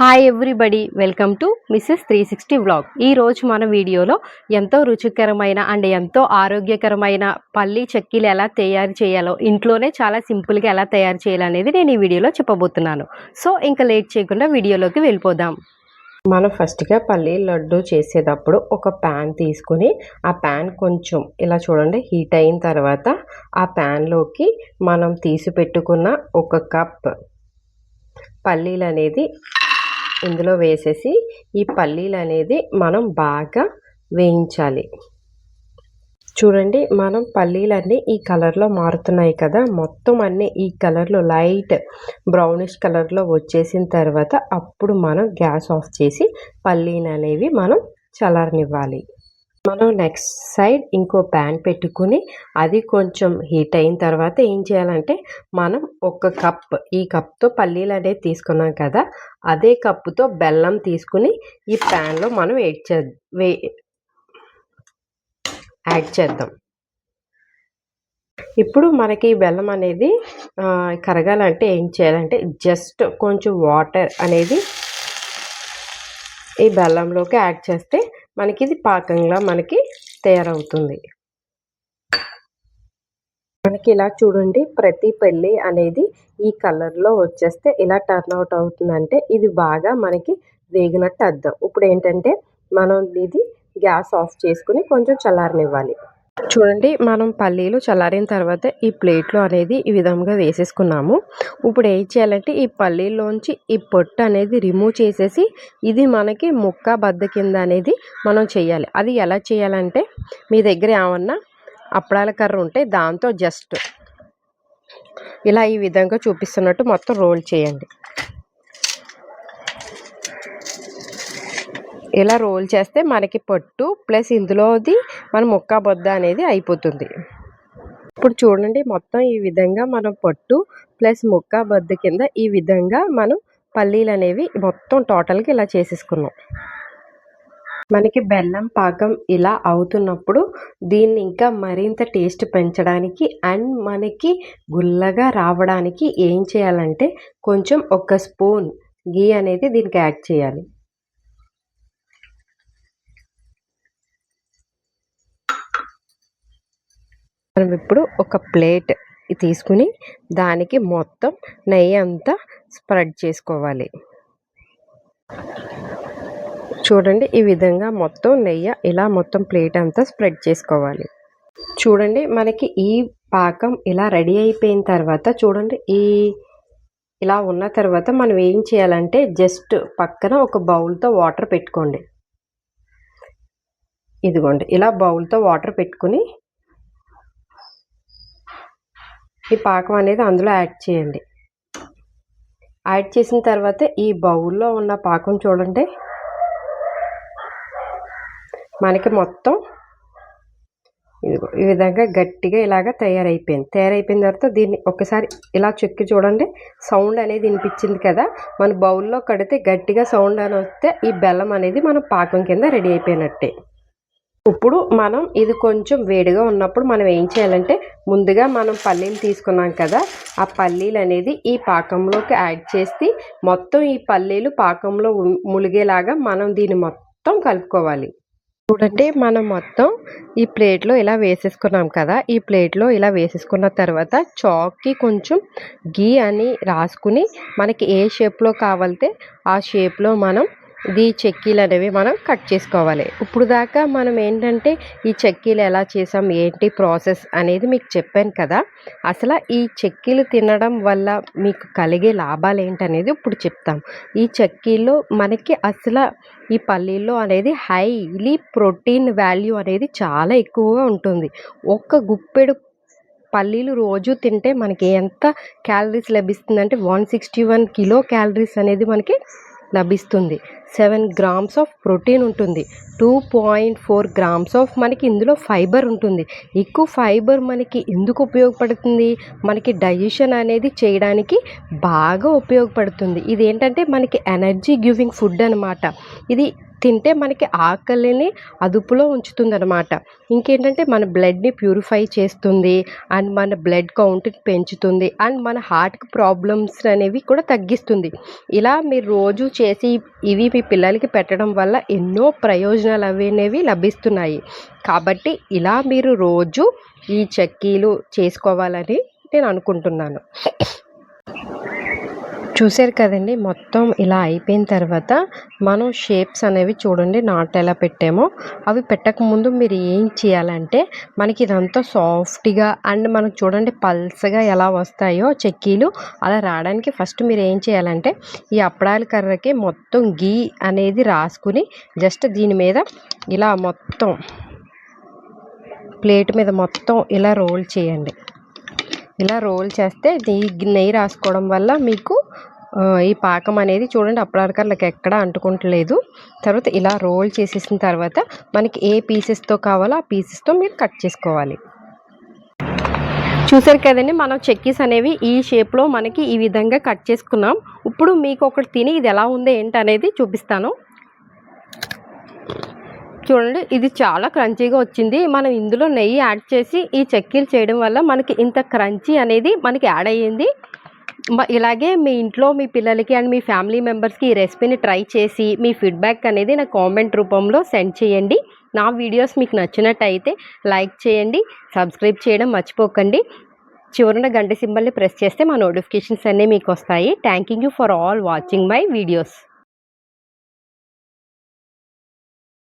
Hi everybody, welcome to Mrs 360 vlog. ఈరోజు మన వీడియోలో ఎంతో రుచికరమైన అండ్ ఎంతో ఆరోగ్యకరమైన పల్లీ చెక్కీలు ఎలా తయారు చేయాలో, ఇంట్లోనే చాలా సింపుల్గా ఎలా తయారు చేయాలనేది నేను ఈ వీడియోలో చెప్పబోతున్నాను. సో ఇంకా లేట్ చేయకుండా వీడియోలోకి వెళ్ళిపోదాం. మనం ఫస్ట్గా పల్లీ లడ్డు చేసేటప్పుడు ఒక ప్యాన్ తీసుకుని ఆ ప్యాన్ కొంచెం ఇలా చూడండి హీట్ అయిన తర్వాత ఆ ప్యాన్లోకి మనం తీసి పెట్టుకున్న ఒక కప్ పల్లీలు అనేది ఇందులో వేసేసి ఈ పల్లీలు అనేది మనం బాగా వేయించాలి. చూడండి, మనం పల్లీలన్నీ ఈ కలర్లో మారుతున్నాయి కదా, మొత్తం అన్నీ ఈ కలర్లో లైట్ బ్రౌనిష్ కలర్లో వచ్చేసిన తర్వాత అప్పుడు మనం గ్యాస్ ఆఫ్ చేసి పల్లీలు అనేవి మనం చల్లారనివ్వాలి. మనం నెక్స్ట్ సైడ్ ఇంకో ప్యాన్ పెట్టుకుని అది కొంచెం హీట్ అయిన తర్వాత ఏం చేయాలంటే మనం ఒక కప్, ఈ కప్తో పల్లీలు అనేది తీసుకున్నాం కదా, అదే కప్పుతో బెల్లం తీసుకుని ఈ ప్యాన్లో మనం యాడ్ చేద్దాం. ఇప్పుడు మనకి బెల్లం అనేది కరగాలంటే ఏం చేయాలంటే జస్ట్ కొంచెం వాటర్ అనేది ఈ బెల్లంలోకి యాడ్ చేస్తే మనకి ఇది పాకంగా మనకి తయారవుతుంది. మనకి ఇలా చూడండి, ప్రతి పల్లి అనేది ఈ కలర్లో వచ్చేస్తే ఇలా టర్న్ అవుట్ అవుతుందంటే ఇది బాగా మనకి వేగినట్టు అర్థం. ఇప్పుడు ఏంటంటే మనం ఇది గ్యాస్ ఆఫ్ చేసుకుని కొంచెం చల్లారనివ్వాలి. చూడండి, మనం పల్లీలు చల్లారిన తర్వాత ఈ ప్లేట్లో అనేది ఈ విధంగా వేసేసుకున్నాము. ఇప్పుడు ఏం చేయాలంటే ఈ పల్లీల్లోంచి ఈ పొట్టు అనేది రిమూవ్ చేసేసి ఇది మనకి ముక్క బద్ద కింద అనేది మనం చేయాలి. అది ఎలా చేయాలంటే మీ దగ్గర ఏమన్నా అప్పడాల కర్ర ఉంటే దాంతో జస్ట్ ఇలా ఈ విధంగా చూపిస్తున్నట్టు మొత్తం రోల్ చేయండి. ఇలా రోల్ చేస్తే మనకి పొట్టు ప్లస్ ఇందులోది మన ముక్క బొద్ద అనేది అయిపోతుంది. ఇప్పుడు చూడండి, మొత్తం ఈ విధంగా మనం పొట్టు ప్లస్ ముక్క బొద్ద కింద ఈ విధంగా మనం పల్లీలు అనేవి మొత్తం టోటల్గా ఇలా చేసేసుకున్నాం. మనకి బెల్లం పాకం ఇలా అవుతున్నప్పుడు దీన్ని ఇంకా మరింత టేస్ట్ పెంచడానికి అండ్ మనకి గుల్లగా రావడానికి ఏం చేయాలంటే కొంచెం ఒక స్పూన్ గీ అనేది దీనికి యాడ్ చేయాలి. మనం ఇప్పుడు ఒక ప్లేట్ తీసుకుని దానికి మొత్తం నెయ్యి అంతా స్ప్రెడ్ చేసుకోవాలి. చూడండి, ఈ విధంగా మొత్తం నెయ్యి ఇలా మొత్తం ప్లేట్ అంతా స్ప్రెడ్ చేసుకోవాలి. చూడండి, మనకి ఈ పాకం ఇలా రెడీ అయిపోయిన తర్వాత చూడండి, ఇలా ఉన్న తర్వాత మనం ఏం చేయాలంటే జస్ట్ పక్కన ఒక బౌల్తో వాటర్ పెట్టుకోండి. ఇదిగోండి, ఇలా బౌల్తో వాటర్ పెట్టుకుని ఈ పాకం అనేది అందులో యాడ్ చేయండి. యాడ్ చేసిన తర్వాత ఈ బౌల్లో ఉన్న పాకం చూడండి, మనకి మొత్తం ఈ విధంగా గట్టిగా ఇలాగ తయారైపోయిన తర్వాత దీన్ని ఒకసారి ఇలా చెక్కి చూడండి, సౌండ్ అనేది వినిపించింది కదా, మన బౌల్లో కడితే గట్టిగా సౌండ్ అని వస్తే ఈ బెల్లం అనేది మన పాకం కింద రెడీ అయిపోయినట్టే. ఇప్పుడు మనం ఇది కొంచెం వేడిగా ఉన్నప్పుడు మనం ఏం చేయాలంటే ముందుగా మనం పల్లీలు తీసుకున్నాం కదా, ఆ పల్లీలు అనేది ఈ పాకంలోకి యాడ్ చేసి మొత్తం ఈ పల్లీలు పాకంలో ములిగేలాగా మనం దీన్ని మొత్తం కలుపుకోవాలి. చూడండి, మనం మొత్తం ఈ ప్లేట్లో ఇలా వేసేసుకున్నాం కదా, ఈ ప్లేట్లో ఇలా వేసేసుకున్న తర్వాత చాక్కి కొంచెం గీ అని రాసుకుని మనకి ఏ షేప్లో కావాలితే ఆ షేప్లో మనం ఈ చెక్కీలు అనేవి మనం కట్ చేసుకోవాలి. ఇప్పుడు దాకా మనం ఏంటంటే ఈ చెక్కీలు ఎలా చేసాం ఏంటి ప్రాసెస్ అనేది మీకు చెప్పాను కదా, అసలు ఈ చెక్కీలు తినడం వల్ల మీకు కలిగే లాభాలు ఏంటనేది ఇప్పుడు చెప్తాం. ఈ చెక్కీల్లో మనకి అసలు ఈ పల్లీల్లో అనేది హైలీ ప్రోటీన్ వాల్యూ అనేది చాలా ఎక్కువగా ఉంటుంది. ఒక్క గుప్పెడు పల్లీలు రోజు తింటే మనకి ఎంత క్యాలరీస్ లభిస్తుందంటే 161 కిలో క్యాలరీస్ అనేది మనకి లభిస్తుంది. 7 గ్రామ్స్ ఆఫ్ ప్రోటీన్ ఉంటుంది, 2.4 గ్రామ్స్ ఆఫ్ మనకి ఇందులో ఫైబర్ ఉంటుంది. ఎక్కువ ఫైబర్ మనకి ఎందుకు ఉపయోగపడుతుంది, మనకి డైజెషన్ అనేది చేయడానికి బాగా ఉపయోగపడుతుంది. ఇది ఏంటంటే మనకి ఎనర్జీ గివింగ్ ఫుడ్ అనమాట. ఇది తింటే మనకి ఆకలిని అదుపులో ఉంచుతుంది అనమాట. ఇంకేంటంటే మన బ్లడ్ని ప్యూరిఫై చేస్తుంది అండ్ మన బ్లడ్ కౌంట్ని పెంచుతుంది అండ్ మన హార్ట్కి ప్రాబ్లమ్స్ అనేవి కూడా తగ్గిస్తుంది. ఇలా మీరు రోజు చేసి ఇవి మీ పిల్లలకి పెట్టడం వల్ల ఎన్నో ప్రయోజనాలు అనేవి లభిస్తున్నాయి. కాబట్టి ఇలా మీరు రోజు ఈ చెక్కీలు చేసుకోవాలని నేను అనుకుంటున్నాను. చూసారు కదండి, మొత్తం ఇలా అయిపోయిన తర్వాత మనం షేప్స్ అనేవి చూడండి నాట్ ఎలా పెట్టామో. అవి పెట్టకముందు మీరు ఏం చేయాలంటే మనకి ఇదంతా సాఫ్ట్గా అండ్ మనకు చూడండి పల్సగా ఎలా వస్తాయో చెక్కీలు అలా రావడానికి ఫస్ట్ మీరు ఏం చేయాలంటే ఈ అప్పడాల కర్రకి మొత్తం గీ అనేది రాసుకుని జస్ట్ దీని మీద ఇలా మొత్తం ప్లేట్ మీద మొత్తం ఇలా రోల్ చేయండి. ఇలా రోల్ చేస్తే నెయ్యి రాసుకోవడం వల్ల మీకు ఈ పాకం అనేది చూడండి అప్పటికర్లకి ఎక్కడ అంటుకుంటలేదు. తర్వాత ఇలా రోల్ చేసేసిన తర్వాత మనకి ఏ పీసెస్తో కావాలో ఆ పీసెస్తో మీరు కట్ చేసుకోవాలి. చూసారు కదండి, మనం చెక్కీస్ అనేవి ఈ షేప్లో మనకి ఈ విధంగా కట్ చేసుకున్నాం. ఇప్పుడు మీకు ఒకటి తిని ఇది ఎలా ఉందో ఏంటనేది చూపిస్తాను. చూడండి, ఇది చాలా క్రంచీగా వచ్చింది. మనం ఇందులో నెయ్యి యాడ్ చేసి ఈ చెక్కీలు చేయడం వల్ల మనకి ఇంత క్రంచీ అనేది మనకి యాడ్ అయ్యింది. ఇలాగే మీ ఇంట్లో మీ పిల్లలకి అండ్ మీ ఫ్యామిలీ మెంబర్స్కి ఈ రెసిపీని ట్రై చేసి మీ ఫీడ్బ్యాక్ అనేది నా కామెంట్ రూపంలో సెండ్ చేయండి. నా వీడియోస్ మీకు నచ్చినట్టయితే లైక్ చేయండి, సబ్స్క్రైబ్ చేయడం మర్చిపోకండి. చివరన గంట సింబల్ని ప్రెస్ చేస్తే మా నోటిఫికేషన్స్ అన్నీ మీకు వస్తాయి. Thank you for all watching my videos.